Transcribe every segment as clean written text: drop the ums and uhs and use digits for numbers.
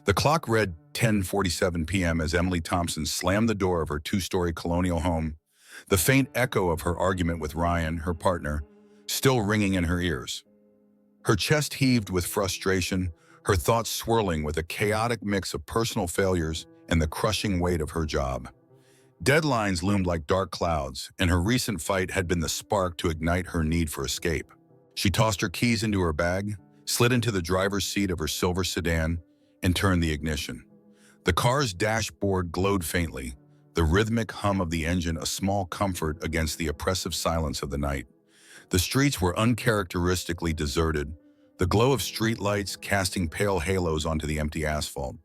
The clock read 10:47 p.m. as Emily Thompson slammed the door of her two-story colonial home, the faint echo of her argument with Ryan, her partner, still ringing in her ears. Her chest heaved with frustration, her thoughts swirling with a chaotic mix of personal failures and the crushing weight of her job. Deadlines loomed like dark clouds, and her recent fight had been the spark to ignite her need for escape. She tossed her keys into her bag, slid into the driver's seat of her silver sedan, and turned the ignition. The car's dashboard glowed faintly, the rhythmic hum of the engine a small comfort against the oppressive silence of the night. The streets were uncharacteristically deserted, the glow of streetlights casting pale halos onto the empty asphalt.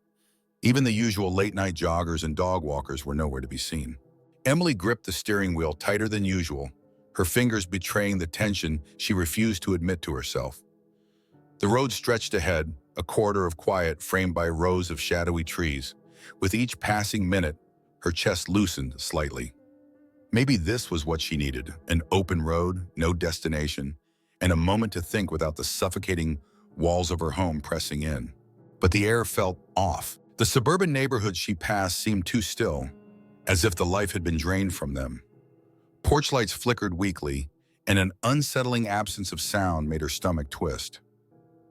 Even the usual late-night joggers and dog walkers were nowhere to be seen. Emily gripped the steering wheel tighter than usual, her fingers betraying the tension she refused to admit to herself. The road stretched ahead, a corridor of quiet framed by rows of shadowy trees. With each passing minute, her chest loosened slightly. Maybe this was what she needed, an open road, no destination, and a moment to think without the suffocating walls of her home pressing in. But the air felt off. The suburban neighborhoods she passed seemed too still, as if the life had been drained from them. Porch lights flickered weakly, and an unsettling absence of sound made her stomach twist.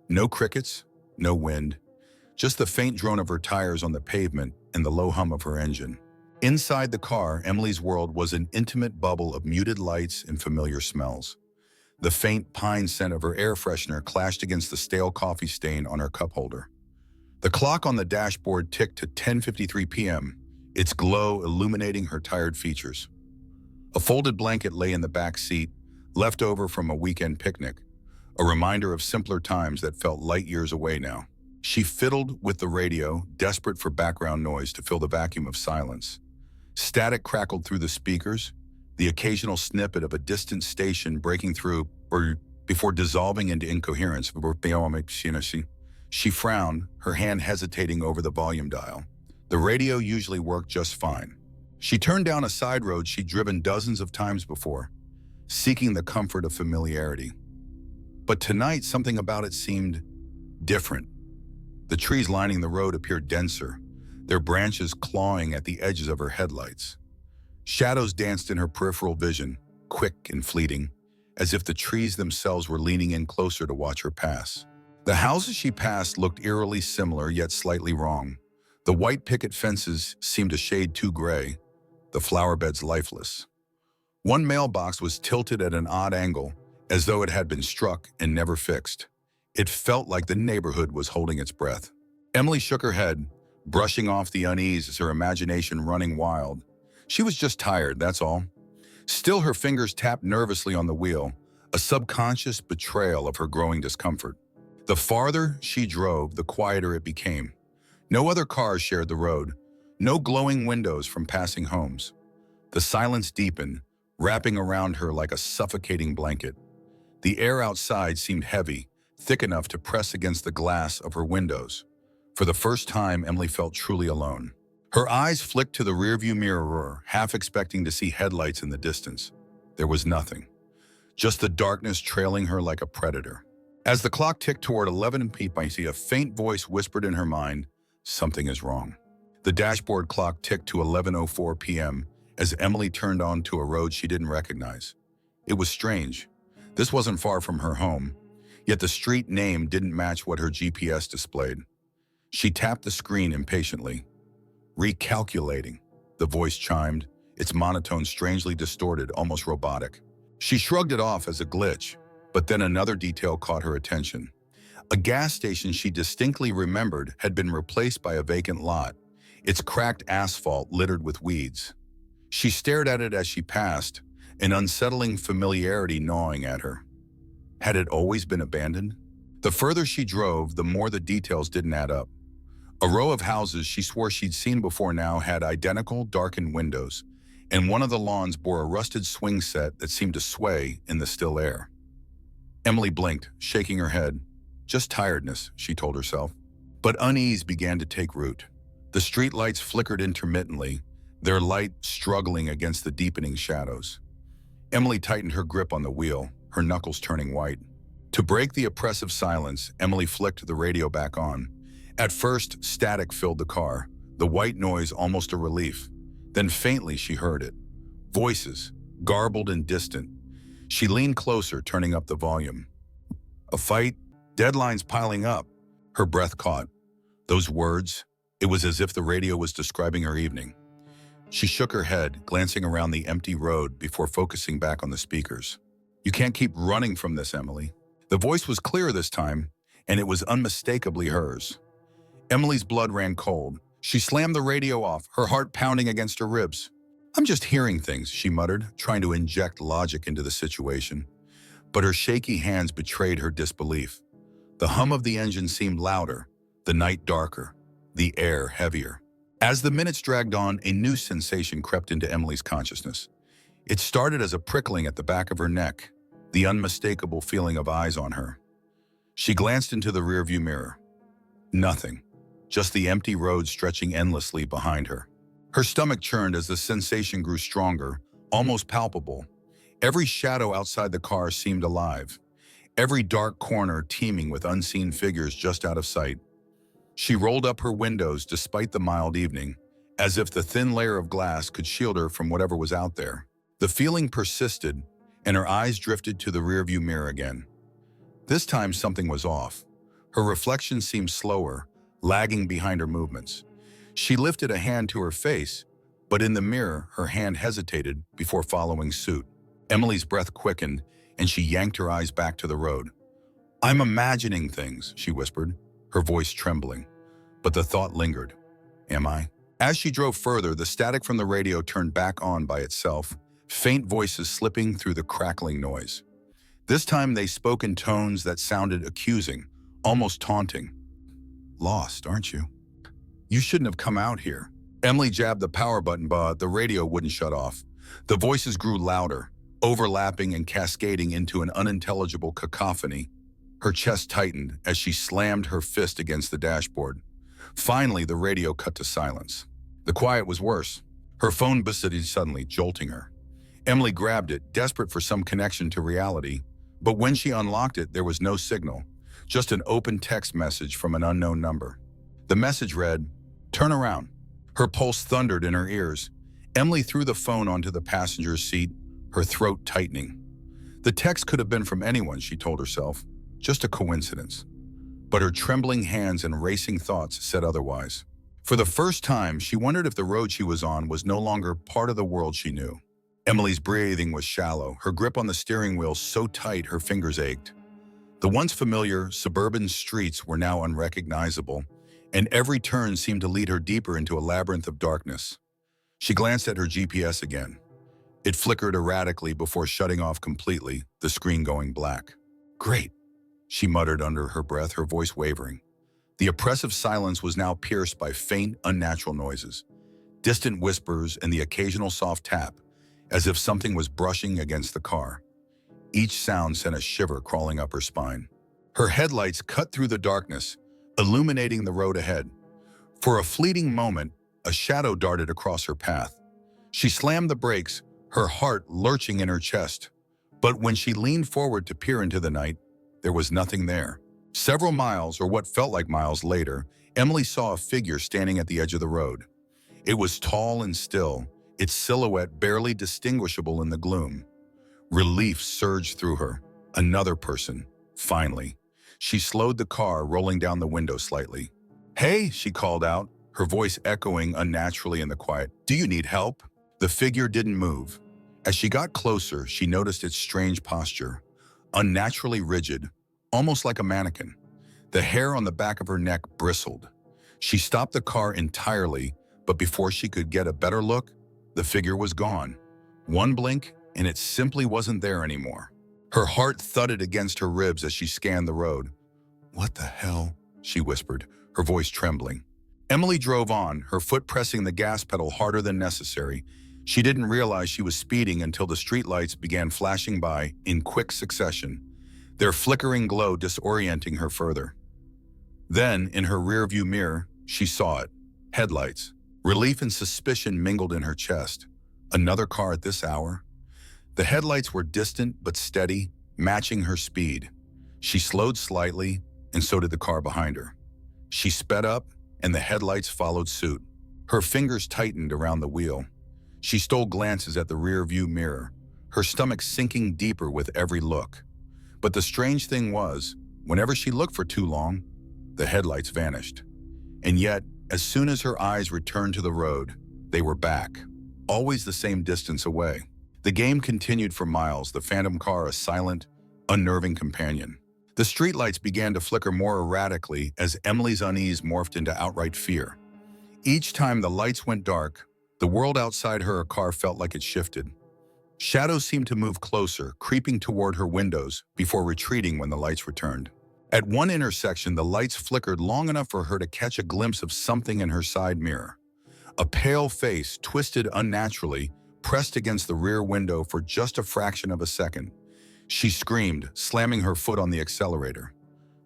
No crickets, no wind, just the faint drone of her tires on the pavement and the low hum of her engine. Inside the car, Emily's world was an intimate bubble of muted lights and familiar smells. The faint pine scent of her air freshener clashed against the stale coffee stain on her cup holder. The clock on the dashboard ticked to 10:53 p.m., its glow illuminating her tired features. A folded blanket lay in the back seat, left over from a weekend picnic, a reminder of simpler times that felt light years away now. She fiddled with the radio, desperate for background noise to fill the vacuum of silence. Static crackled through the speakers, the occasional snippet of a distant station breaking through before dissolving into incoherence. She frowned, her hand hesitating over the volume dial. The radio usually worked just fine. She turned down a side road she'd driven dozens of times before, seeking the comfort of familiarity. But tonight, something about it seemed different. The trees lining the road appeared denser, their branches clawing at the edges of her headlights. Shadows danced in her peripheral vision, quick and fleeting, as if the trees themselves were leaning in closer to watch her pass. The houses she passed looked eerily similar, yet slightly wrong. The white picket fences seemed a shade too gray, the flower beds lifeless. One mailbox was tilted at an odd angle, as though it had been struck and never fixed. It felt like the neighborhood was holding its breath. Emily shook her head, brushing off the unease as her imagination running wild. She was just tired, that's all. Still, her fingers tapped nervously on the wheel, a subconscious betrayal of her growing discomfort. The farther she drove, the quieter it became. No other cars shared the road, no glowing windows from passing homes. The silence deepened, wrapping around her like a suffocating blanket. The air outside seemed heavy, thick enough to press against the glass of her windows. For the first time, Emily felt truly alone. Her eyes flicked to the rearview mirror, half expecting to see headlights in the distance. There was nothing, just the darkness trailing her like a predator. As the clock ticked toward 11 p.m., a faint voice whispered in her mind, "Something is wrong." The dashboard clock ticked to 11:04 p.m. as Emily turned onto a road she didn't recognize. It was strange. This wasn't far from her home, yet the street name didn't match what her GPS displayed. She tapped the screen impatiently. "Recalculating," the voice chimed, its monotone strangely distorted, almost robotic. She shrugged it off as a glitch, but then another detail caught her attention. A gas station she distinctly remembered had been replaced by a vacant lot, its cracked asphalt littered with weeds. She stared at it as she passed, an unsettling familiarity gnawing at her. Had it always been abandoned? The further she drove, the more the details didn't add up. A row of houses she swore she'd seen before now had identical, darkened windows, and one of the lawns bore a rusted swing set that seemed to sway in the still air. Emily blinked, shaking her head. Just tiredness, she told herself. But unease began to take root. The streetlights flickered intermittently, their light struggling against the deepening shadows. Emily tightened her grip on the wheel, her knuckles turning white. To break the oppressive silence, Emily flicked the radio back on, At first, static filled the car, the white noise almost a relief. Then faintly she heard it. Voices, garbled and distant. She leaned closer, turning up the volume. A fight, deadlines piling up. Her breath caught. Those words, it was as if the radio was describing her evening. She shook her head, glancing around the empty road before focusing back on the speakers. You can't keep running from this, Emily. The voice was clear this time, and it was unmistakably hers. Emily's blood ran cold. She slammed the radio off, her heart pounding against her ribs. I'm just hearing things, she muttered, trying to inject logic into the situation. But her shaky hands betrayed her disbelief. The hum of the engine seemed louder, the night darker, the air heavier. As the minutes dragged on, a new sensation crept into Emily's consciousness. It started as a prickling at the back of her neck, the unmistakable feeling of eyes on her. She glanced into the rearview mirror. Nothing, just the empty road stretching endlessly behind her. Her stomach churned as the sensation grew stronger, almost palpable. Every shadow outside the car seemed alive, every dark corner teeming with unseen figures just out of sight. She rolled up her windows despite the mild evening, as if the thin layer of glass could shield her from whatever was out there. The feeling persisted, and her eyes drifted to the rearview mirror again. This time something was off. Her reflection seemed slower, lagging behind her movements. She lifted a hand to her face, but in the mirror, her hand hesitated before following suit. Emily's breath quickened, and she yanked her eyes back to the road. I'm imagining things, she whispered, her voice trembling. But the thought lingered. Am I? As she drove further, the static from the radio turned back on by itself, faint voices slipping through the crackling noise. This time they spoke in tones that sounded accusing, almost taunting. Lost, aren't you? You shouldn't have come out here. Emily jabbed the power button, but the radio wouldn't shut off. The voices grew louder, overlapping and cascading into an unintelligible cacophony. Her chest tightened as she slammed her fist against the dashboard. Finally, the radio cut to silence. The quiet was worse. Her phone buzzed suddenly, jolting her. Emily grabbed it, desperate for some connection to reality. But when she unlocked it, there was no signal, just an open text message from an unknown number. The message read, "Turn around." Her pulse thundered in her ears. Emily threw the phone onto the passenger's seat, her throat tightening. The text could have been from anyone, she told herself, just a coincidence. But her trembling hands and racing thoughts said otherwise. For the first time, she wondered if the road she was on was no longer part of the world she knew. Emily's breathing was shallow, her grip on the steering wheel so tight her fingers ached. The once familiar suburban streets were now unrecognizable, and every turn seemed to lead her deeper into a labyrinth of darkness. She glanced at her GPS again. It flickered erratically before shutting off completely, the screen going black. Great, she muttered under her breath, her voice wavering. The oppressive silence was now pierced by faint, unnatural noises, distant whispers and the occasional soft tap, as if something was brushing against the car. Each sound sent a shiver crawling up her spine. Her headlights cut through the darkness, illuminating the road ahead. For a fleeting moment, a shadow darted across her path. She slammed the brakes, her heart lurching in her chest. But when she leaned forward to peer into the night, there was nothing there. Several miles, or what felt like miles later, Emily saw a figure standing at the edge of the road. It was tall and still, its silhouette barely distinguishable in the gloom. Relief surged through her. Another person, finally. She slowed the car, rolling down the window slightly. Hey, she called out, her voice echoing unnaturally in the quiet. Do you need help? The figure didn't move. As she got closer, she noticed its strange posture, unnaturally rigid, almost like a mannequin. The hair on the back of her neck bristled. She stopped the car entirely, but before she could get a better look, the figure was gone. One blink, and it simply wasn't there anymore. Her heart thudded against her ribs as she scanned the road. What the hell? She whispered, her voice trembling. Emily drove on, her foot pressing the gas pedal harder than necessary. She didn't realize she was speeding until the streetlights began flashing by in quick succession, their flickering glow disorienting her further. Then, in her rearview mirror, she saw it. Headlights. Relief and suspicion mingled in her chest. Another car at this hour? The headlights were distant but steady, matching her speed. She slowed slightly, and so did the car behind her. She sped up, and the headlights followed suit. Her fingers tightened around the wheel. She stole glances at the rear-view mirror, her stomach sinking deeper with every look. But the strange thing was, whenever she looked for too long, the headlights vanished. And yet, as soon as her eyes returned to the road, they were back, always the same distance away. The game continued for miles, the phantom car a silent, unnerving companion. The streetlights began to flicker more erratically as Emily's unease morphed into outright fear. Each time the lights went dark, the world outside her car felt like it shifted. Shadows seemed to move closer, creeping toward her windows before retreating when the lights returned. At one intersection, the lights flickered long enough for her to catch a glimpse of something in her side mirror. A pale face, twisted unnaturally, pressed against the rear window for just a fraction of a second. She screamed, slamming her foot on the accelerator.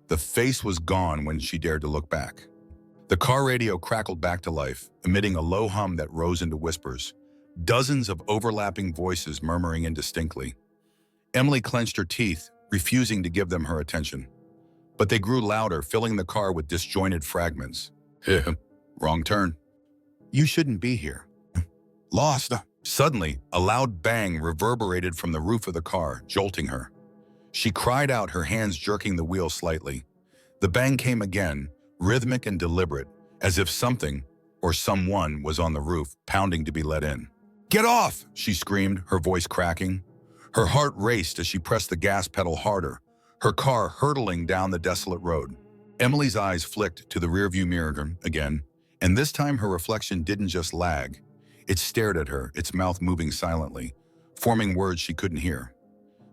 The face was gone when she dared to look back. The car radio crackled back to life, emitting a low hum that rose into whispers, dozens of overlapping voices murmuring indistinctly. Emily clenched her teeth, refusing to give them her attention. But they grew louder, filling the car with disjointed fragments. Wrong turn. You shouldn't be here. Lost. Suddenly, a loud bang reverberated from the roof of the car, jolting her. She cried out, her hands jerking the wheel slightly. The bang came again, rhythmic and deliberate, as if something or someone was on the roof, pounding to be let in. "Get off!" she screamed, her voice cracking. Her heart raced as she pressed the gas pedal harder, her car hurtling down the desolate road. Emily's eyes flicked to the rearview mirror again, and this time her reflection didn't just lag. It stared at her, its mouth moving silently, forming words she couldn't hear.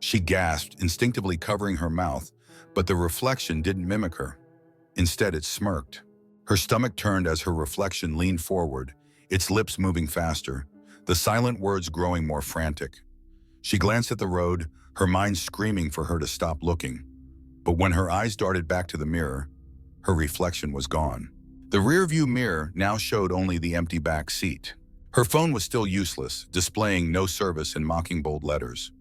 She gasped, instinctively covering her mouth, but the reflection didn't mimic her. Instead, it smirked. Her stomach turned as her reflection leaned forward, its lips moving faster, the silent words growing more frantic. She glanced at the road, her mind screaming for her to stop looking. But when her eyes darted back to the mirror, her reflection was gone. The rearview mirror now showed only the empty back seat. Her phone was still useless, displaying no service in mocking bold letters.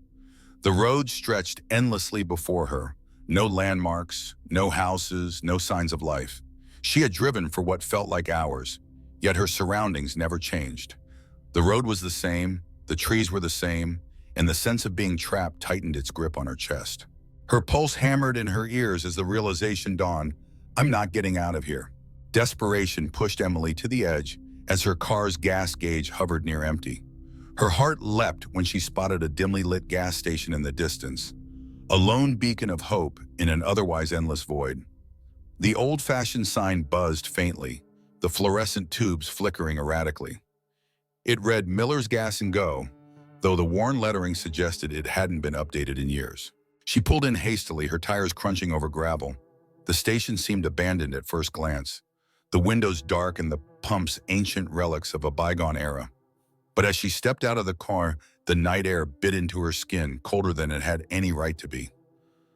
The road stretched endlessly before her. No landmarks, no houses, no signs of life. She had driven for what felt like hours, yet her surroundings never changed. The road was the same, the trees were the same, and the sense of being trapped tightened its grip on her chest. Her pulse hammered in her ears as the realization dawned, "I'm not getting out of here." Desperation pushed Emily to the edge as her car's gas gauge hovered near empty. Her heart leapt when she spotted a dimly lit gas station in the distance, a lone beacon of hope in an otherwise endless void. The old-fashioned sign buzzed faintly, the fluorescent tubes flickering erratically. It read Miller's Gas and Go, though the worn lettering suggested it hadn't been updated in years. She pulled in hastily, her tires crunching over gravel. The station seemed abandoned at first glance, the windows dark and the pumps ancient relics of a bygone era. But as she stepped out of the car, the night air bit into her skin, colder than it had any right to be.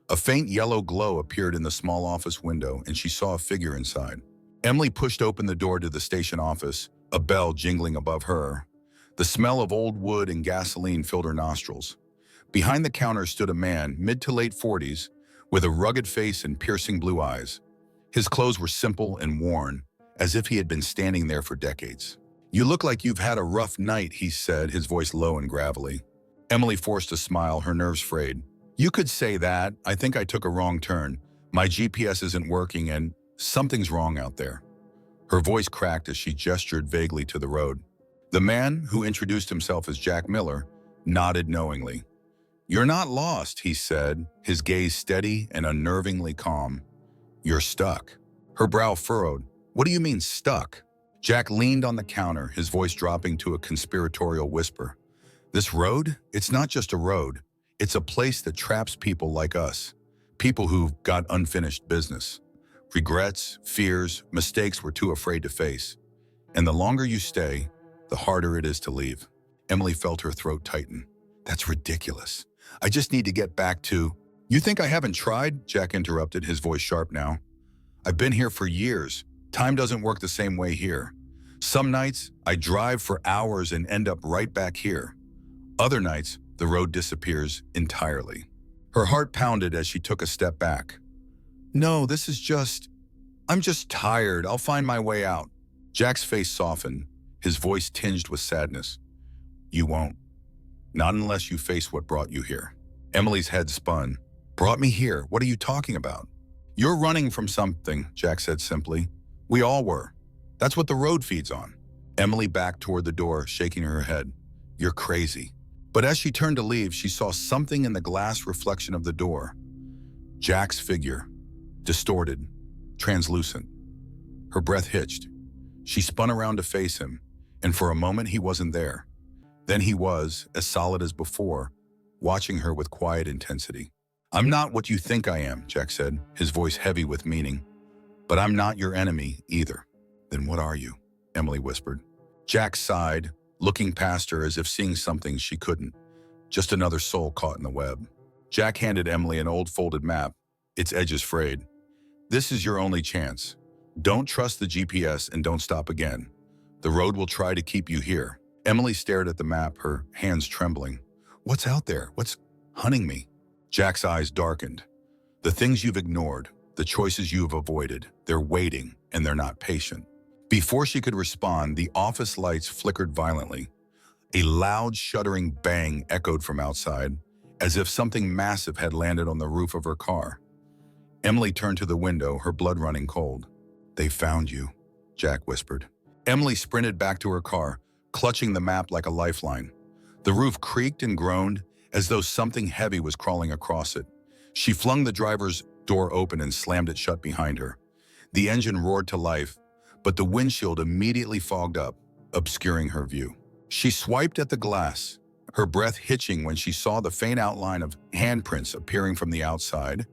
A faint yellow glow appeared in the small office window, and she saw a figure inside. Emily pushed open the door to the station office, a bell jingling above her. The smell of old wood and gasoline filled her nostrils. Behind the counter stood a man, mid to late 40s, with a rugged face and piercing blue eyes. His clothes were simple and worn, as if he had been standing there for decades. "You look like you've had a rough night," he said, his voice low and gravelly. Emily forced a smile, her nerves frayed. "You could say that. I think I took a wrong turn. My GPS isn't working and something's wrong out there." Her voice cracked as she gestured vaguely to the road. The man, who introduced himself as Jack Miller, nodded knowingly. "You're not lost," he said, his gaze steady and unnervingly calm. "You're stuck." Her brow furrowed. "What do you mean, stuck?" Jack leaned on the counter, his voice dropping to a conspiratorial whisper. "This road? It's not just a road. It's a place that traps people like us. People who've got unfinished business. Regrets, fears, mistakes we're too afraid to face. And the longer you stay, the harder it is to leave." Emily felt her throat tighten. "That's ridiculous. I just need to get back to—" "You think I haven't tried?" Jack interrupted, his voice sharp now. "I've been here for years. Time doesn't work the same way here. Some nights, I drive for hours and end up right back here. Other nights, the road disappears entirely." Her heart pounded as she took a step back. "No, this is just—" I'm just tired. I'll find my way out. Jack's face softened, his voice tinged with sadness. You won't. Not unless you face what brought you here. Emily's head spun. Brought me here? What are you talking about? You're running from something, Jack said simply. We all were. That's what the road feeds on. Emily backed toward the door, shaking her head. You're crazy. But as she turned to leave, she saw something in the glass reflection of the door. Jack's figure. Distorted. Translucent. Her breath hitched. She spun around to face him, and for a moment he wasn't there. Then he was, as solid as before, watching her with quiet intensity. I'm not what you think I am, Jack said, his voice heavy with meaning. But I'm not your enemy either. Then what are you? Emily whispered. Jack sighed, looking past her as if seeing something she couldn't. Just another soul caught in the web. Jack handed Emily an old folded map, its edges frayed. This is your only chance. Don't trust the GPS and don't stop again. The road will try to keep you here. Emily stared at the map, her hands trembling. What's out there? What's hunting me? Jack's eyes darkened. The things you've ignored, the choices you've avoided, they're waiting and they're not patient. Before she could respond, the office lights flickered violently. A loud, shuddering bang echoed from outside, as if something massive had landed on the roof of her car. Emily turned to the window, her blood running cold. They found you, Jack whispered. Emily sprinted back to her car, clutching the map like a lifeline. The roof creaked and groaned, as though something heavy was crawling across it. She flung the driver's door open and slammed it shut behind her. The engine roared to life, but the windshield immediately fogged up, obscuring her view. She swiped at the glass, her breath hitching when she saw the faint outline of handprints appearing from the outside.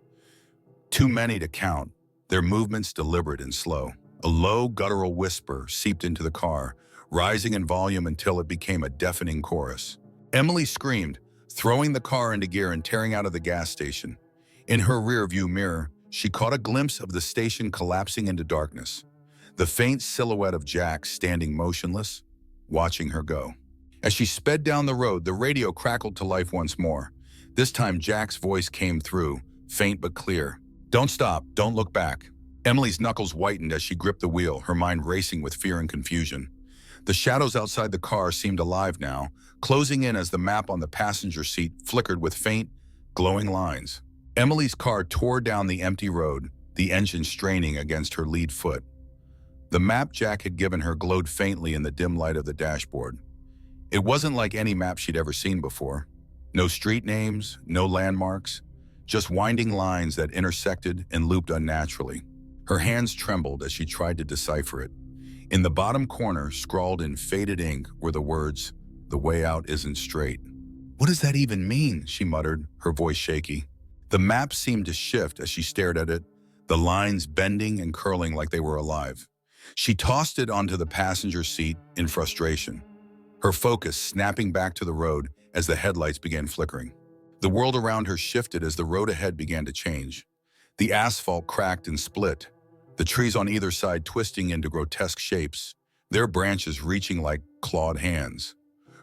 Too many to count, their movements deliberate and slow. A low, guttural whisper seeped into the car, rising in volume until it became a deafening chorus. Emily screamed, throwing the car into gear and tearing out of the gas station. In her rearview mirror, she caught a glimpse of the station collapsing into darkness. The faint silhouette of Jack standing motionless, watching her go. As she sped down the road, the radio crackled to life once more. This time Jack's voice came through, faint but clear. Don't stop, don't look back. Emily's knuckles whitened as she gripped the wheel, her mind racing with fear and confusion. The shadows outside the car seemed alive now, closing in as the map on the passenger seat flickered with faint, glowing lines. Emily's car tore down the empty road, the engine straining against her lead foot. The map Jack had given her glowed faintly in the dim light of the dashboard. It wasn't like any map she'd ever seen before. No street names, no landmarks, just winding lines that intersected and looped unnaturally. Her hands trembled as she tried to decipher it. In the bottom corner, scrawled in faded ink, were the words, "The way out isn't straight." What does that even mean? She muttered, her voice shaky. The map seemed to shift as she stared at it, the lines bending and curling like they were alive. She tossed it onto the passenger seat in frustration, her focus snapping back to the road as the headlights began flickering. The world around her shifted as the road ahead began to change. The asphalt cracked and split, the trees on either side twisting into grotesque shapes, their branches reaching like clawed hands.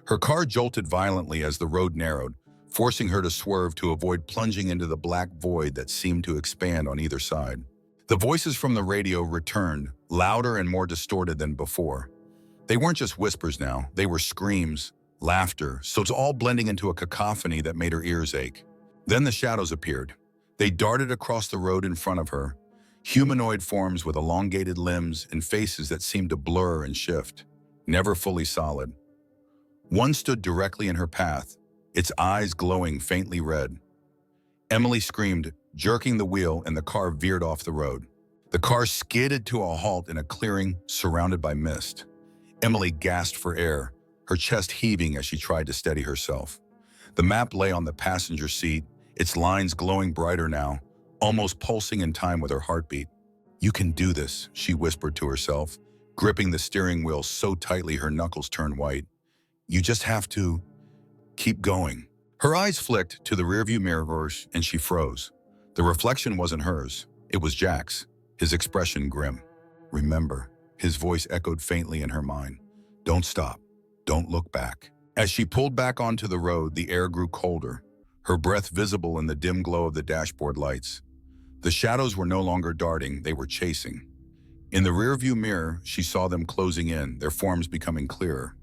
Her car jolted violently as the road narrowed, forcing her to swerve to avoid plunging into the black void that seemed to expand on either side. The voices from the radio returned, louder and more distorted than before. They weren't just whispers now, they were screams, laughter, so it's all blending into a cacophony that made her ears ache. Then the shadows appeared. They darted across the road in front of her, humanoid forms with elongated limbs and faces that seemed to blur and shift, never fully solid. One stood directly in her path, its eyes glowing faintly red. Emily screamed, jerking the wheel, and the car veered off the road. The car skidded to a halt in a clearing surrounded by mist. Emily gasped for air, her chest heaving as she tried to steady herself. The map lay on the passenger seat, its lines glowing brighter now, almost pulsing in time with her heartbeat. You can do this, she whispered to herself, gripping the steering wheel so tightly her knuckles turned white. You just have to keep going. Her eyes flicked to the rearview mirrors and she froze. The reflection wasn't hers, it was Jack's, his expression grim. Remember, his voice echoed faintly in her mind. Don't stop, don't look back. As she pulled back onto the road, the air grew colder, her breath visible in the dim glow of the dashboard lights. The shadows were no longer darting, they were chasing. In the rearview mirror, she saw them closing in, their forms becoming clearer.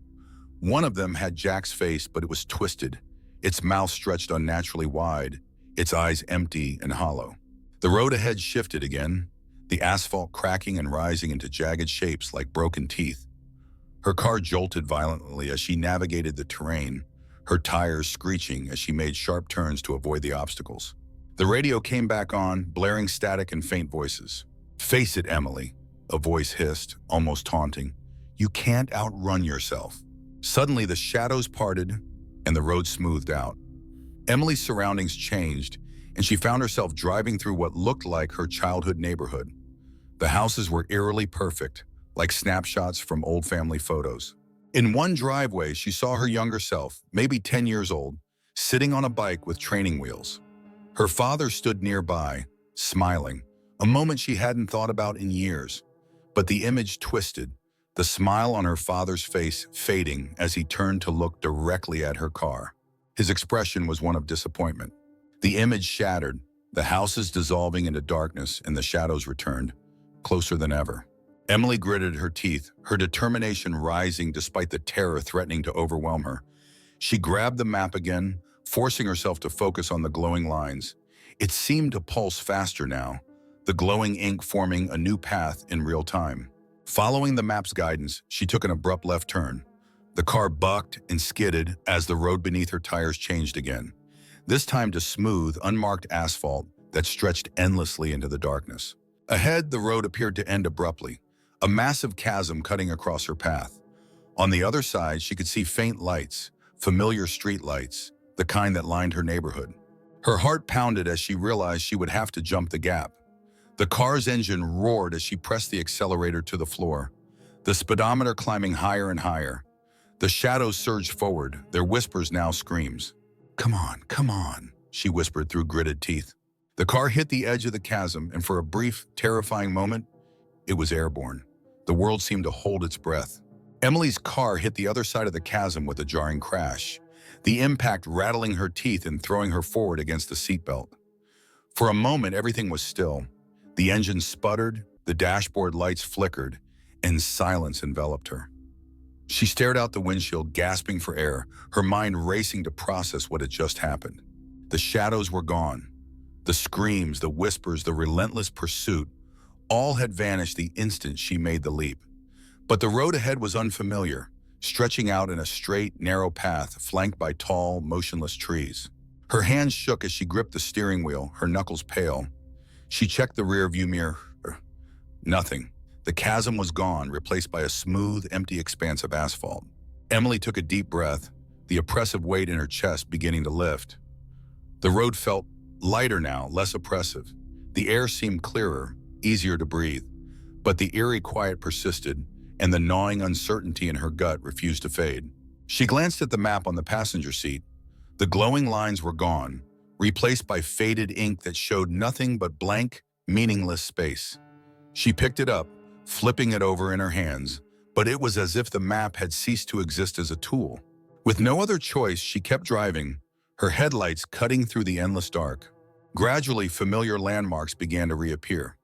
One of them had Jack's face, but it was twisted, its mouth stretched unnaturally wide, its eyes empty and hollow. The road ahead shifted again, the asphalt cracking and rising into jagged shapes like broken teeth. Her car jolted violently as she navigated the terrain, her tires screeching as she made sharp turns to avoid the obstacles. The radio came back on, blaring static and faint voices. "Face it, Emily," a voice hissed, almost taunting. "You can't outrun yourself." Suddenly, the shadows parted and the road smoothed out. Emily's surroundings changed, and she found herself driving through what looked like her childhood neighborhood. The houses were eerily perfect, like snapshots from old family photos. In one driveway, she saw her younger self, maybe 10 years old, sitting on a bike with training wheels. Her father stood nearby, smiling, a moment she hadn't thought about in years. But the image twisted, the smile on her father's face fading as he turned to look directly at her car. His expression was one of disappointment. The image shattered, the houses dissolving into darkness, and the shadows returned, closer than ever. Emily gritted her teeth, her determination rising despite the terror threatening to overwhelm her. She grabbed the map again, forcing herself to focus on the glowing lines. It seemed to pulse faster now, the glowing ink forming a new path in real time. Following the map's guidance, she took an abrupt left turn. The car bucked and skidded as the road beneath her tires changed again, this time to smooth, unmarked asphalt that stretched endlessly into the darkness. Ahead, the road appeared to end abruptly, a massive chasm cutting across her path. On the other side, she could see faint lights, familiar street lights, the kind that lined her neighborhood. Her heart pounded as she realized she would have to jump the gap. The car's engine roared as she pressed the accelerator to the floor, the speedometer climbing higher and higher. The shadows surged forward, their whispers now screams. Come on," she whispered through gritted teeth. The car hit the edge of the chasm, and for a brief, terrifying moment, it was airborne. The world seemed to hold its breath. Emily's car hit the other side of the chasm with a jarring crash, the impact rattling her teeth and throwing her forward against the seatbelt. For a moment, everything was still. The engine sputtered, the dashboard lights flickered, and silence enveloped her. She stared out the windshield, gasping for air, her mind racing to process what had just happened. The shadows were gone. The screams, the whispers, the relentless pursuit, all had vanished the instant she made the leap. But the road ahead was unfamiliar, stretching out in a straight, narrow path flanked by tall, motionless trees. Her hands shook as she gripped the steering wheel, her knuckles pale. She checked the rearview mirror. Nothing. The chasm was gone, replaced by a smooth, empty expanse of asphalt. Emily took a deep breath, the oppressive weight in her chest beginning to lift. The road felt lighter now, less oppressive. The air seemed clearer, easier to breathe. But the eerie quiet persisted, and the gnawing uncertainty in her gut refused to fade. She glanced at the map on the passenger seat. The glowing lines were gone, replaced by faded ink that showed nothing but blank, meaningless space. She picked it up, flipping it over in her hands, but it was as if the map had ceased to exist as a tool. With no other choice, she kept driving, her headlights cutting through the endless dark. Gradually, familiar landmarks began to reappear.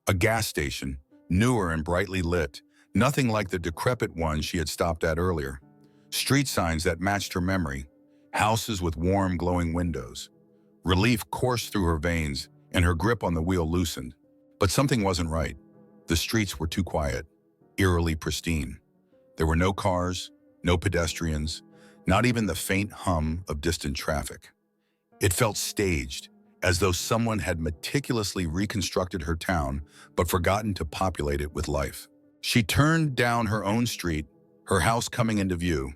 A gas station, newer and brightly lit, nothing like the decrepit one she had stopped at earlier. Street signs that matched her memory, houses with warm, glowing windows. Relief coursed through her veins, and her grip on the wheel loosened. But something wasn't right. The streets were too quiet, eerily pristine. There were no cars, no pedestrians, not even the faint hum of distant traffic. It felt staged, as though someone had meticulously reconstructed her town but forgotten to populate it with life. She turned down her own street, her house coming into view.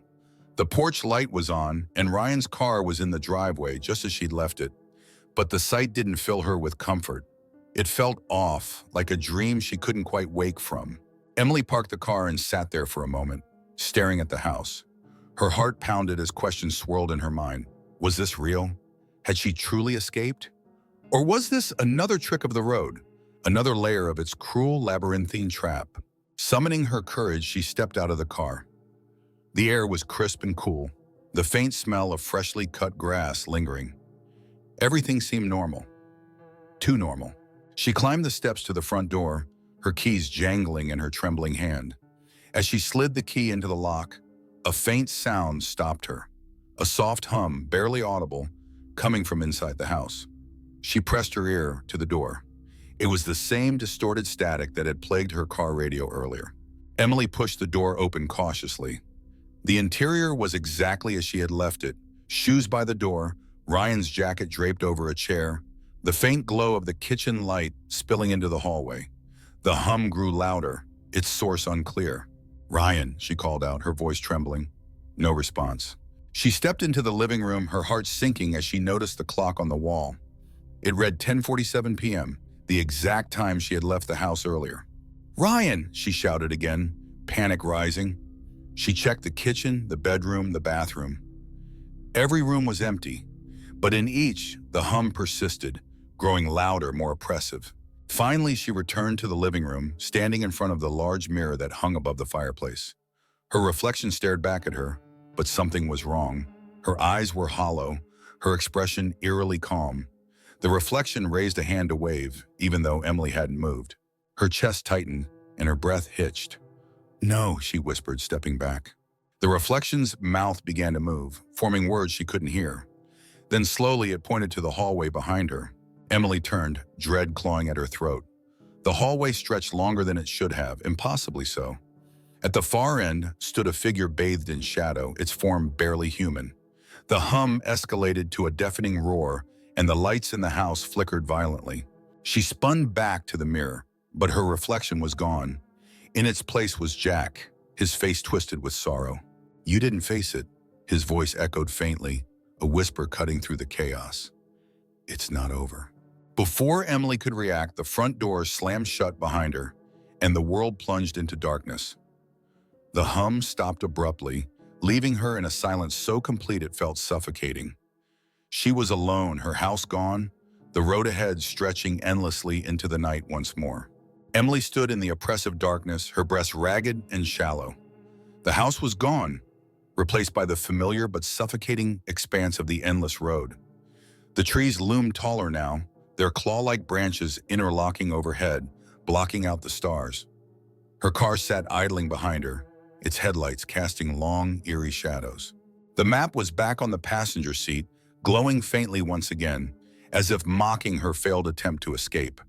The porch light was on, and Ryan's car was in the driveway just as she'd left it. But the sight didn't fill her with comfort. It felt off, like a dream she couldn't quite wake from. Emily parked the car and sat there for a moment, staring at the house. Her heart pounded as questions swirled in her mind. Was this real? Had she truly escaped? Or was this another trick of the road, another layer of its cruel labyrinthine trap? Summoning her courage, she stepped out of the car. The air was crisp and cool, the faint smell of freshly cut grass lingering. Everything seemed normal. Too normal. She climbed the steps to the front door, her keys jangling in her trembling hand. As she slid the key into the lock, a faint sound stopped her, a soft hum, barely audible, coming from inside the house. She pressed her ear to the door. It was the same distorted static that had plagued her car radio earlier. Emily pushed the door open cautiously. The interior was exactly as she had left it, shoes by the door, Ryan's jacket draped over a chair, the faint glow of the kitchen light spilling into the hallway. The hum grew louder, its source unclear. "Ryan," she called out, her voice trembling. No response. She stepped into the living room, her heart sinking as she noticed the clock on the wall. It read 10:47 p.m., the exact time she had left the house earlier. "Ryan!" she shouted again, panic rising. She checked the kitchen, the bedroom, the bathroom. Every room was empty, but in each, the hum persisted, growing louder, more oppressive. Finally, she returned to the living room, standing in front of the large mirror that hung above the fireplace. Her reflection stared back at her, but something was wrong. Her eyes were hollow, her expression eerily calm. The reflection raised a hand to wave, even though Emily hadn't moved. Her chest tightened, and her breath hitched. "No," she whispered, stepping back. The reflection's mouth began to move, forming words she couldn't hear. Then slowly it pointed to the hallway behind her. Emily turned, dread clawing at her throat. The hallway stretched longer than it should have, impossibly so. At the far end stood a figure bathed in shadow, its form barely human. The hum escalated to a deafening roar, and the lights in the house flickered violently. She spun back to the mirror, but her reflection was gone. In its place was Jack, his face twisted with sorrow. "You didn't face it," his voice echoed faintly, a whisper cutting through the chaos. "It's not over." Before Emily could react, the front door slammed shut behind her, and the world plunged into darkness. The hum stopped abruptly, leaving her in a silence so complete it felt suffocating. She was alone, her house gone, the road ahead stretching endlessly into the night once more. Emily stood in the oppressive darkness, her breast ragged and shallow. The house was gone, replaced by the familiar but suffocating expanse of the endless road. The trees loomed taller now, their claw-like branches interlocking overhead, blocking out the stars. Her car sat idling behind her, its headlights casting long, eerie shadows. The map was back on the passenger seat, glowing faintly once again, as if mocking her failed attempt to escape.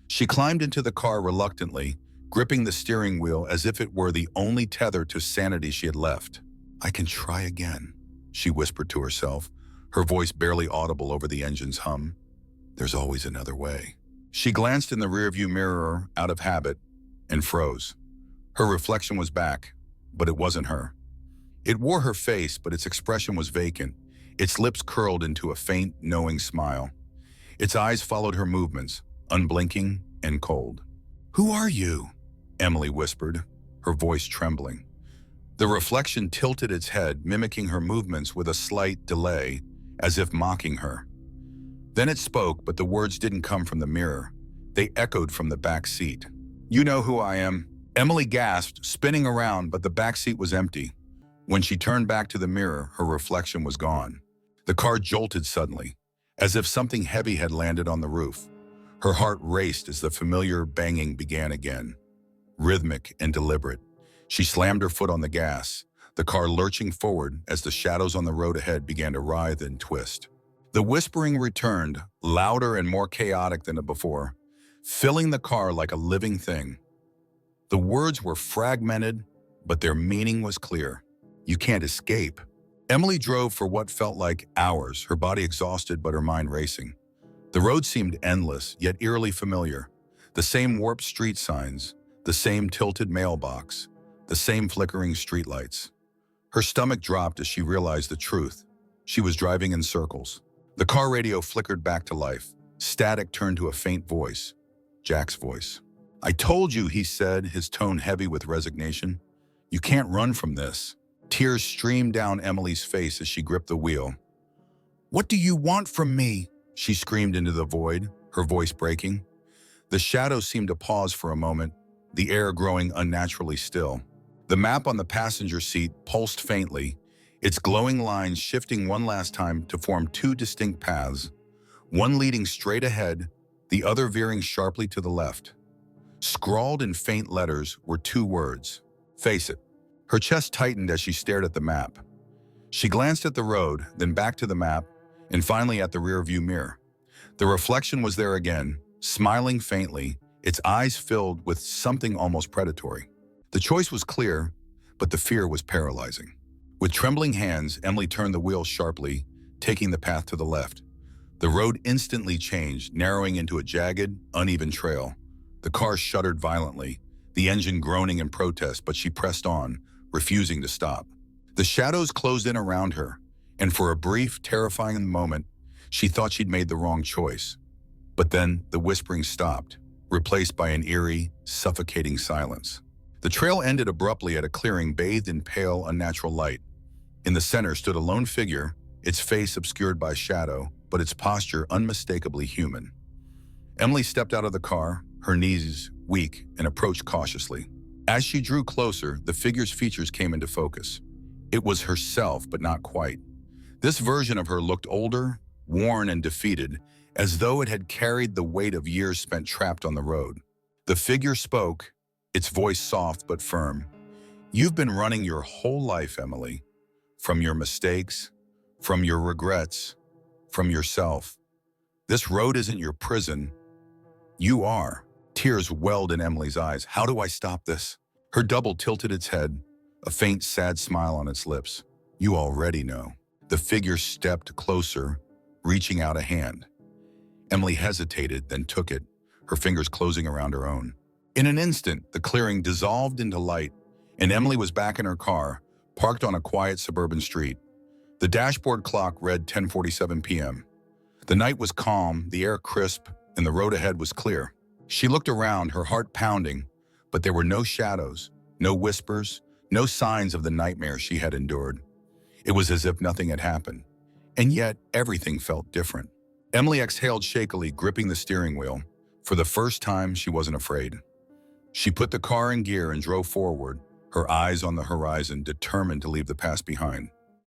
She climbed into the car reluctantly, gripping the steering wheel as if it were the only tether to sanity she had left. "I can try again," she whispered to herself, her voice barely audible over the engine's hum. "There's always another way." She glanced in the rearview mirror out of habit and froze. Her reflection was back, but it wasn't her. It wore her face, but its expression was vacant, its lips curled into a faint, knowing smile. Its eyes followed her movements, unblinking and cold. "Who are you?" Emily whispered, her voice trembling. The reflection tilted its head, mimicking her movements with a slight delay, as if mocking her. Then it spoke, but the words didn't come from the mirror. They echoed from the back seat. "You know who I am." Emily gasped, spinning around, but the back seat was empty. When she turned back to the mirror, her reflection was gone. The car jolted suddenly, as if something heavy had landed on the roof. Her heart raced as the familiar banging began again, rhythmic and deliberate. She slammed her foot on the gas, the car lurching forward as the shadows on the road ahead began to writhe and twist. The whispering returned, louder and more chaotic than before, filling the car like a living thing. The words were fragmented, but their meaning was clear. "You can't escape." Emily drove for what felt like hours, her body exhausted but her mind racing. The road seemed endless, yet eerily familiar. The same warped street signs, the same tilted mailbox, the same flickering streetlights. Her stomach dropped as she realized the truth. She was driving in circles. The car radio flickered back to life. Static turned to a faint voice, Jack's voice. "I told you," he said, his tone heavy with resignation. "You can't run from this." Tears streamed down Emily's face as she gripped the wheel. "What do you want from me?" she screamed into the void, her voice breaking. The shadows seemed to pause for a moment, the air growing unnaturally still. The map on the passenger seat pulsed faintly, its glowing lines shifting one last time to form two distinct paths, one leading straight ahead, the other veering sharply to the left. Scrawled in faint letters were two words: face it. Her chest tightened as she stared at the map. She glanced at the road, then back to the map, and finally at the rearview mirror. The reflection was there again, smiling faintly, its eyes filled with something almost predatory. The choice was clear, but the fear was paralyzing. With trembling hands, Emily turned the wheel sharply, taking the path to the left. The road instantly changed, narrowing into a jagged, uneven trail. The car shuddered violently, the engine groaning in protest, but she pressed on, refusing to stop. The shadows closed in around her, and for a brief, terrifying moment, she thought she'd made the wrong choice. But then the whispering stopped, replaced by an eerie, suffocating silence. The trail ended abruptly at a clearing bathed in pale, unnatural light. In the center stood a lone figure, its face obscured by shadow, but its posture unmistakably human. Emily stepped out of the car, her knees weak, and approached cautiously. As she drew closer, the figure's features came into focus. It was herself, but not quite. This version of her looked older, worn and defeated, as though it had carried the weight of years spent trapped on the road. The figure spoke, its voice soft but firm. "You've been running your whole life, Emily. From your mistakes, from your regrets, from yourself. This road isn't your prison. You are." Tears welled in Emily's eyes. "How do I stop this?" Her double tilted its head, a faint, sad smile on its lips. "You already know." The figure stepped closer, reaching out a hand. Emily hesitated, then took it, her fingers closing around her own. In an instant, the clearing dissolved into light, and Emily was back in her car, parked on a quiet suburban street. The dashboard clock read 10:47 p.m. The night was calm, the air crisp, and the road ahead was clear. She looked around, her heart pounding, but there were no shadows, no whispers, no signs of the nightmare she had endured. It was as if nothing had happened, and yet everything felt different. Emily exhaled shakily, gripping the steering wheel. For the first time, she wasn't afraid. She put the car in gear and drove forward, her eyes on the horizon, determined to leave the past behind.